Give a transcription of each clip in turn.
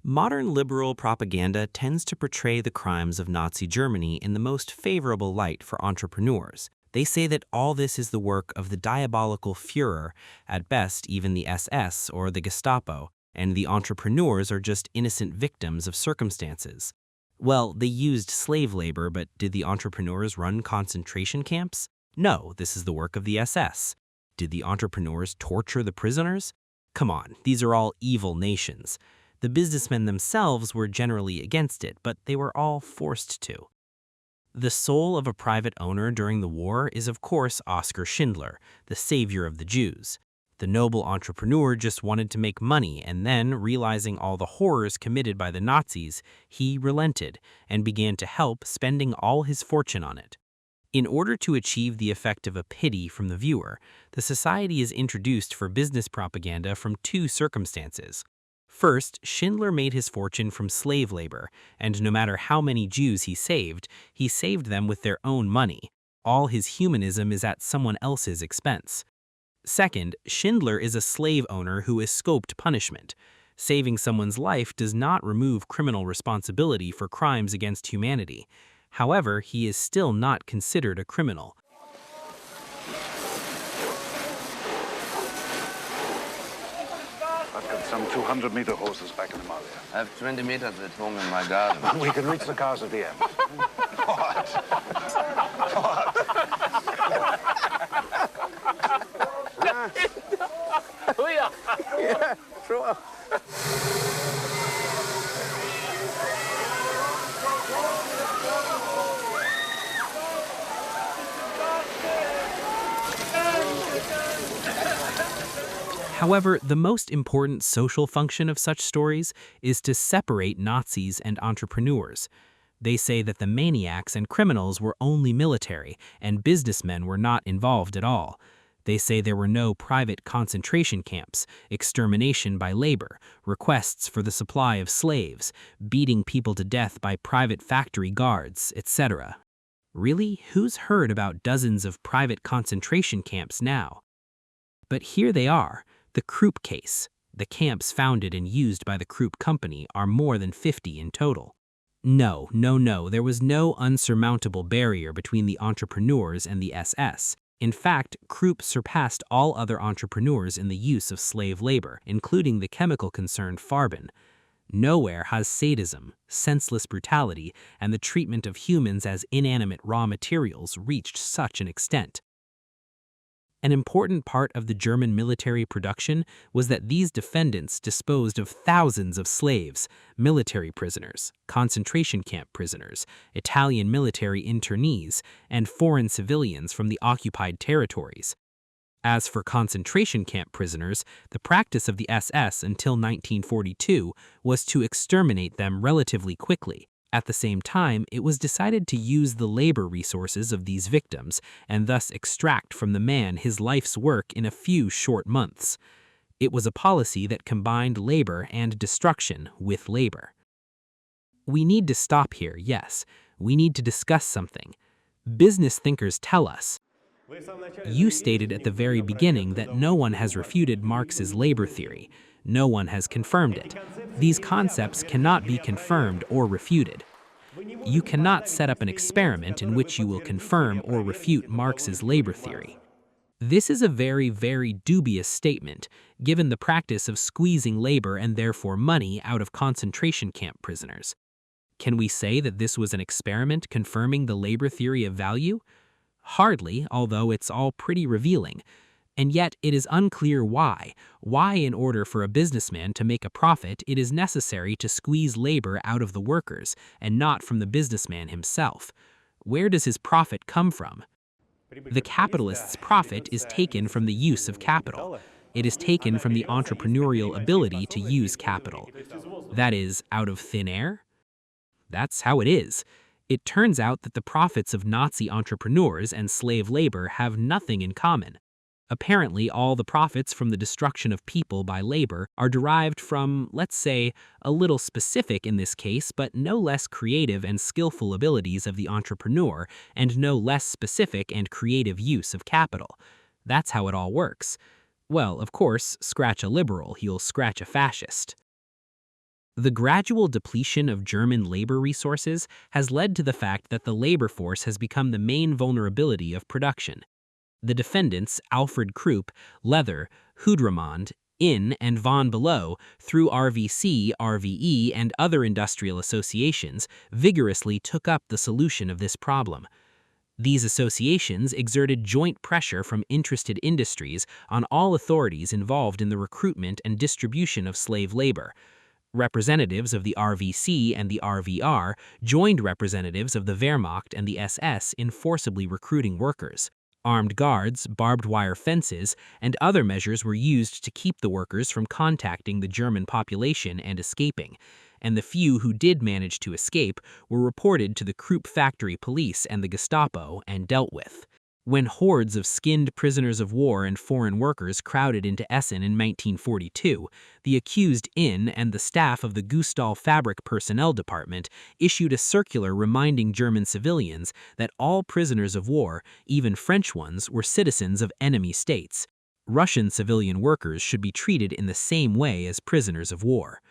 Modern liberal propaganda tends to portray the crimes of Nazi Germany in the most favorable light for entrepreneurs. They say that all this is the work of the diabolical Führer, at best even the SS or the Gestapo, and the entrepreneurs are just innocent victims of circumstances. Well, they used slave labor, but did the entrepreneurs run concentration camps? No, this is the work of the SS. Did the entrepreneurs torture the prisoners? Come on, these are all evil nations. The businessmen themselves were generally against it, but they were all forced to. The soul of a private owner during the war is of course Oskar Schindler, the savior of the Jews. The noble entrepreneur just wanted to make money, and then, realizing all the horrors committed by the Nazis, he relented and began to help, spending all his fortune on it. In order to achieve the effect of a pity from the viewer, the society is introduced for business propaganda from two circumstances. First, Schindler made his fortune from slave labor, and no matter how many Jews he saved them with their own money. All his humanism is at someone else's expense. Second, Schindler is a slave owner who escaped punishment. Saving someone's life does not remove criminal responsibility for crimes against humanity. However, he is still not considered a criminal. I've got some 200-meter horses back in the Himalaya. I have 20 meters at home in my garden. We can reach the cars at the end. What? Oh yeah. Yeah, sure. However, the most important social function of such stories is to separate Nazis and entrepreneurs. They say that the maniacs and criminals were only military, and businessmen were not involved at all. They say there were no private concentration camps, extermination by labor, requests for the supply of slaves, beating people to death by private factory guards, etc. Really, who's heard about dozens of private concentration camps now? But here they are. The КРУПП case. The camps founded and used by the КРУПП company are more than 50 in total. No, there was no unsurmountable barrier between the entrepreneurs and the SS. In fact, КРУПП surpassed all other entrepreneurs in the use of slave labor, including the chemical concern Farben. Nowhere has sadism, senseless brutality, and the treatment of humans as inanimate raw materials reached such an extent. An important part of the German military production was that these defendants disposed of thousands of slaves, military prisoners, concentration camp prisoners, Italian military internees, and foreign civilians from the occupied territories. As for concentration camp prisoners, the practice of the SS until 1942 was to exterminate them relatively quickly. At the same time, it was decided to use the labor resources of these victims and thus extract from the man his life's work in a few short months. It was a policy that combined labor and destruction with labor. We need to stop here, yes. We need to discuss something. Business thinkers tell us. You stated at the very beginning that no one has refuted Marx's labor theory. No one has confirmed it. These concepts cannot be confirmed or refuted. You cannot set up an experiment in which you will confirm or refute Marx's labor theory. This is a very, very dubious statement, given the practice of squeezing labor and therefore money out of concentration camp prisoners. Can we say that this was an experiment confirming the labor theory of value? Hardly, although it's all pretty revealing. And yet it is unclear why. Why, in order for a businessman to make a profit, it is necessary to squeeze labor out of the workers and not from the businessman himself. Where does his profit come from? The capitalist's profit is taken from the use of capital. It is taken from the entrepreneurial ability to use capital. That is, out of thin air? That's how it is. It turns out that the profits of Nazi entrepreneurs and slave labor have nothing in common. Apparently, all the profits from the destruction of people by labor are derived from, let's say, a little specific in this case, but no less creative and skillful abilities of the entrepreneur, and no less specific and creative use of capital. That's how it all works. Well, of course, scratch a liberal, you'll scratch a fascist. The gradual depletion of German labor resources has led to the fact that the labor force has become the main vulnerability of production. The defendants, Alfred Krupp, Leather, Hudramond, Inn, and von Below, through RVC, RVE, and other industrial associations, vigorously took up the solution of this problem. These associations exerted joint pressure from interested industries on all authorities involved in the recruitment and distribution of slave labor. Representatives of the RVC and the RVR joined representatives of the Wehrmacht and the SS in forcibly recruiting workers. Armed guards, barbed wire fences, and other measures were used to keep the workers from contacting the German population and escaping, and the few who did manage to escape were reported to the Krupp factory police and the Gestapo and dealt with. When hordes of skinned prisoners of war and foreign workers crowded into Essen in 1942, the accused Inn and the staff of the Gustal Fabric Personnel Department issued a circular reminding German civilians that all prisoners of war, even French ones, were citizens of enemy states. Russian civilian workers should be treated in the same way as prisoners of war.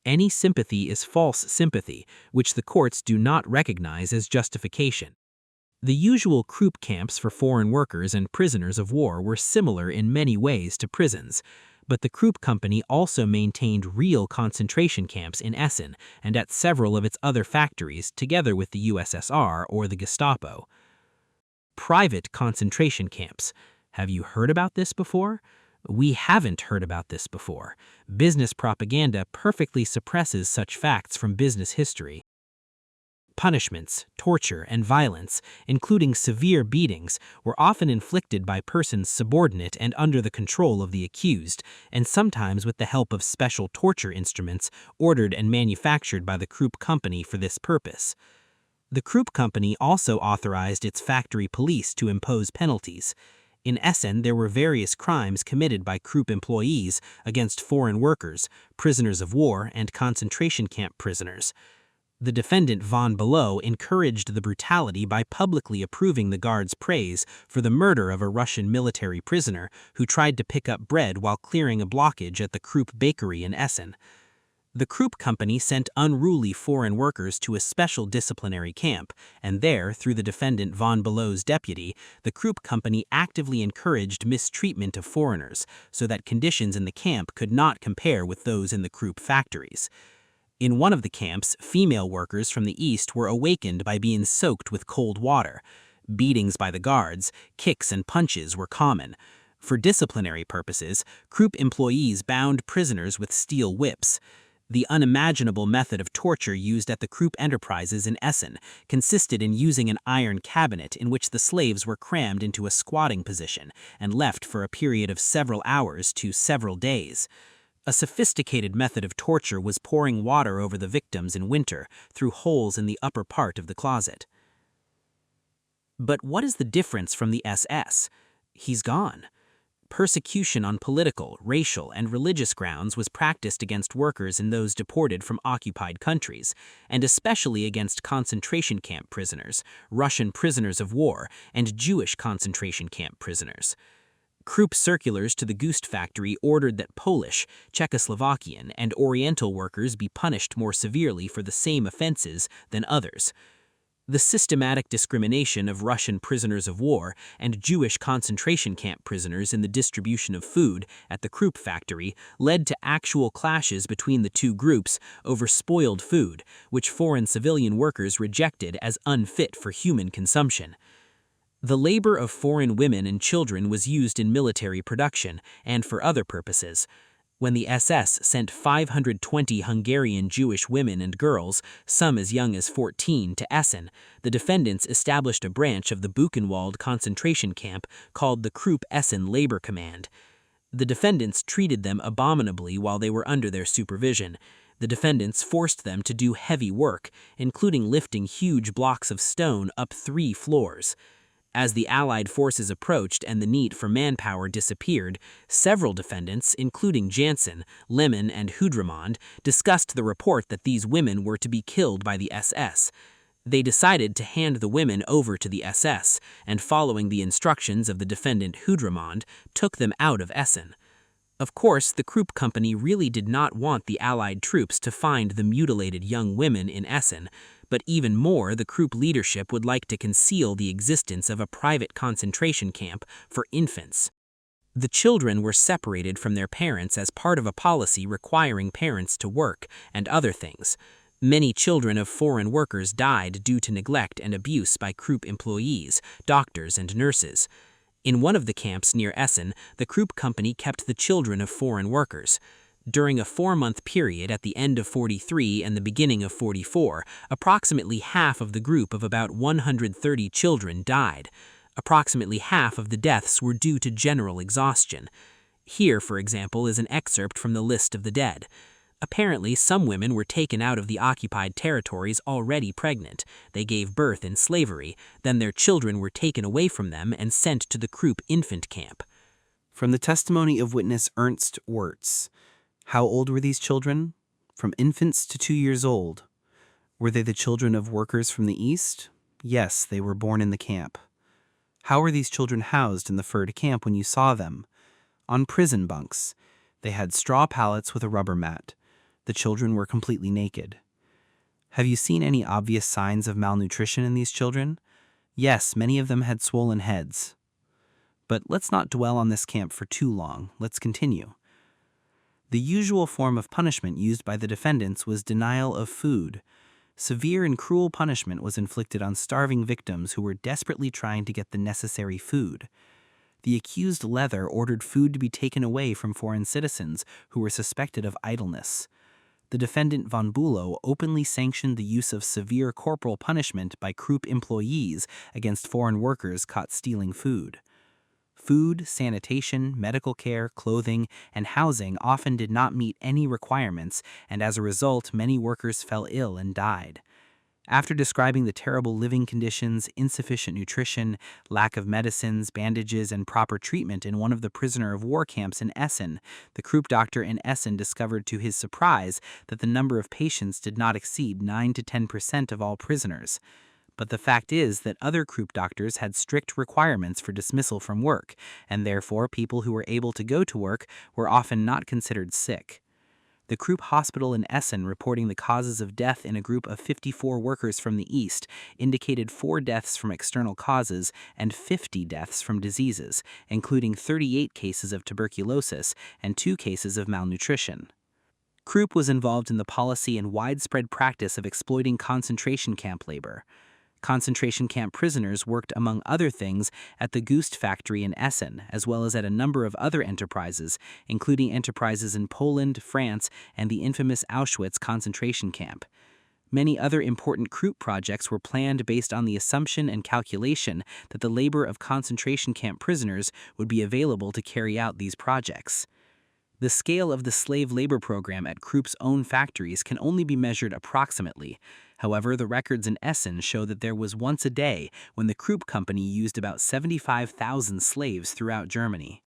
Any sympathy is false sympathy, which the courts do not recognize as justification. The usual Krupp camps for foreign workers and prisoners of war were similar in many ways to prisons, but the Krupp Company also maintained real concentration camps in Essen and at several of its other factories together with the USSR or the Gestapo. Private concentration camps. Have you heard about this before? We haven't heard about this before. Business propaganda perfectly suppresses such facts from business history. Punishments, torture, and violence, including severe beatings, were often inflicted by persons subordinate and under the control of the accused, and sometimes with the help of special torture instruments ordered and manufactured by the Krupp Company for this purpose. The Krupp Company also authorized its factory police to impose penalties. In Essen, there were various crimes committed by Krupp employees against foreign workers, prisoners of war, and concentration camp prisoners. The defendant von Below encouraged the brutality by publicly approving the guards' praise for the murder of a Russian military prisoner who tried to pick up bread while clearing a blockage at the Krupp bakery in Essen. The Krupp Company sent unruly foreign workers to a special disciplinary camp, and there, through the defendant von Below's deputy, the Krupp Company actively encouraged mistreatment of foreigners so that conditions in the camp could not compare with those in the Krupp factories. In one of the camps, female workers from the east were awakened by being soaked with cold water. Beatings by the guards, kicks and punches were common. For disciplinary purposes, Krupp employees bound prisoners with steel whips. The unimaginable method of torture used at the Krupp enterprises in Essen consisted in using an iron cabinet in which the slaves were crammed into a squatting position and left for a period of several hours to several days. A sophisticated method of torture was pouring water over the victims in winter through holes in the upper part of the closet. But what is the difference from the SS? He's gone. Persecution on political, racial, and religious grounds was practiced against workers and those deported from occupied countries, and especially against concentration camp prisoners, Russian prisoners of war, and Jewish concentration camp prisoners. Krupp circulars to the Gust factory ordered that Polish, Czechoslovakian, and Oriental workers be punished more severely for the same offenses than others. The systematic discrimination of Russian prisoners of war and Jewish concentration camp prisoners in the distribution of food at the Krupp factory led to actual clashes between the two groups over spoiled food, which foreign civilian workers rejected as unfit for human consumption. The labor of foreign women and children was used in military production and for other purposes. When the SS sent 520 Hungarian Jewish women and girls, some as young as 14, to Essen, the defendants established a branch of the Buchenwald concentration camp called the Krupp Essen Labor Command. The defendants treated them abominably while they were under their supervision. The defendants forced them to do heavy work, including lifting huge blocks of stone up 3 floors. As the Allied forces approached and the need for manpower disappeared, several defendants, including Jansen, Lemon, and Hudramond, discussed the report that these women were to be killed by the SS. They decided to hand the women over to the SS, and following the instructions of the defendant Hudramond, took them out of Essen. Of course, the Krupp company really did not want the Allied troops to find the mutilated young women in Essen, but even more, the Krupp leadership would like to conceal the existence of a private concentration camp for infants. The children were separated from their parents as part of a policy requiring parents to work and other things. Many children of foreign workers died due to neglect and abuse by Krupp employees, doctors, and nurses. In one of the camps near Essen, the Krupp company kept the children of foreign workers. During a 4-month period at the end of 43 and the beginning of 44, approximately half of the group of about 130 children died. Approximately half of the deaths were due to general exhaustion. Here, for example, is an excerpt from the list of the dead. Apparently, some women were taken out of the occupied territories already pregnant. They gave birth in slavery. Then their children were taken away from them and sent to the Krupp infant camp. From the testimony of witness Ernst Wirtz, how old were these children? From infants to 2 years old. Were they the children of workers from the East? Yes, they were born in the camp. How were these children housed in the furred camp when you saw them? On prison bunks. They had straw pallets with a rubber mat. The children were completely naked. Have you seen any obvious signs of malnutrition in these children? Yes, many of them had swollen heads. But let's not dwell on this camp for too long. Let's continue. The usual form of punishment used by the defendants was denial of food. Severe and cruel punishment was inflicted on starving victims who were desperately trying to get the necessary food. The accused Leather ordered food to be taken away from foreign citizens who were suspected of idleness. The defendant von Bülow openly sanctioned the use of severe corporal punishment by Krupp employees against foreign workers caught stealing food. Food, sanitation, medical care, clothing, and housing often did not meet any requirements, and as a result, many workers fell ill and died. After describing the terrible living conditions, insufficient nutrition, lack of medicines, bandages, and proper treatment in one of the prisoner of war camps in Essen, the Krupp doctor in Essen discovered to his surprise that the number of patients did not exceed 9 to 10% of all prisoners. But the fact is that other Krupp doctors had strict requirements for dismissal from work, and therefore people who were able to go to work were often not considered sick. The Krupp hospital in Essen reporting the causes of death in a group of 54 workers from the East indicated 4 deaths from external causes and 50 deaths from diseases, including 38 cases of tuberculosis and 2 cases of malnutrition. Krupp was involved in the policy and widespread practice of exploiting concentration camp labor. Concentration camp prisoners worked, among other things, at the Gust factory in Essen, as well as at a number of other enterprises, including enterprises in Poland, France, and the infamous Auschwitz concentration camp. Many other important Krupp projects were planned based on the assumption and calculation that the labor of concentration camp prisoners would be available to carry out these projects. The scale of the slave labor program at Krupp's own factories can only be measured approximately. However, the records in Essen show that there was once a day when the Krupp company used about 75,000 slaves throughout Germany.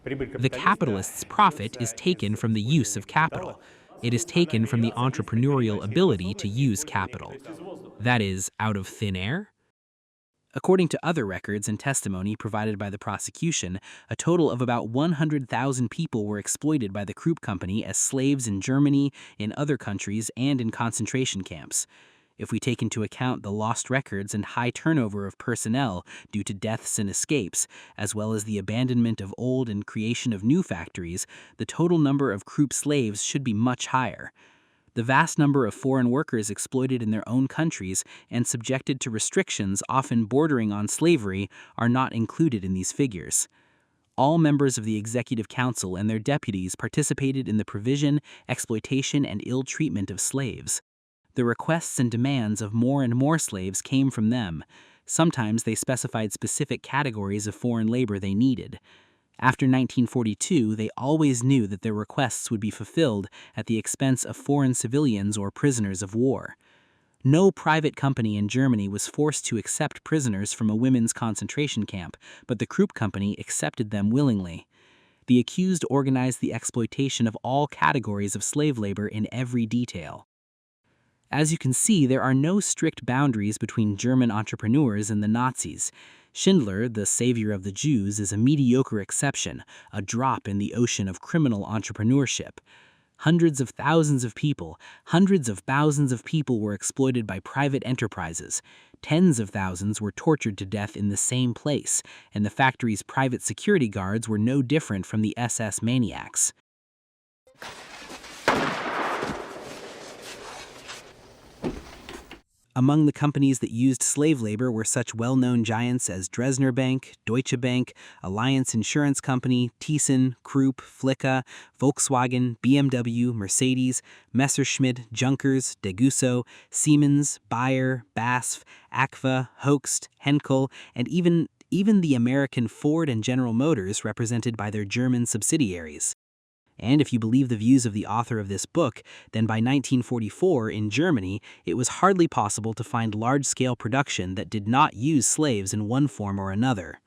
The capitalist's profit is taken from the use of capital. It is taken from the entrepreneurial ability to use capital. That is, out of thin air? According to other records and testimony provided by the prosecution, a total of about 100,000 people were exploited by the Krupp company as slaves in Germany, in other countries, and in concentration camps. If we take into account the lost records and high turnover of personnel due to deaths and escapes, as well as the abandonment of old and creation of new factories, the total number of Krupp slaves should be much higher. The vast number of foreign workers exploited in their own countries and subjected to restrictions often bordering on slavery are not included in these figures. All members of the Executive Council and their deputies participated in the provision, exploitation, and ill treatment of slaves. The requests and demands of more and more slaves came from them. Sometimes they specified specific categories of foreign labor they needed. After 1942, they always knew that their requests would be fulfilled at the expense of foreign civilians or prisoners of war. No private company in Germany was forced to accept prisoners from a women's concentration camp, but the Krupp company accepted them willingly. The accused organized the exploitation of all categories of slave labor in every detail. As you can see, there are no strict boundaries between German entrepreneurs and the Nazis. Schindler, the savior of the Jews, is a mediocre exception, a drop in the ocean of criminal entrepreneurship. Hundreds of thousands of people were exploited by private enterprises. Tens of thousands were tortured to death in the same place, and the factory's private security guards were no different from the SS maniacs. Among the companies that used slave labor were such well-known giants as Dresdner Bank, Deutsche Bank, Alliance Insurance Company, Thyssen, KRUPPP, Flicka, Volkswagen, BMW, Mercedes, Messerschmitt, Junkers, Degussa, Siemens, Bayer, BASF, Agfa, Hoechst, Henkel, and even the American Ford and General Motors represented by their German subsidiaries. And if you believe the views of the author of this book, then by 1944 in Germany, it was hardly possible to find large-scale production that did not use slaves in one form or another.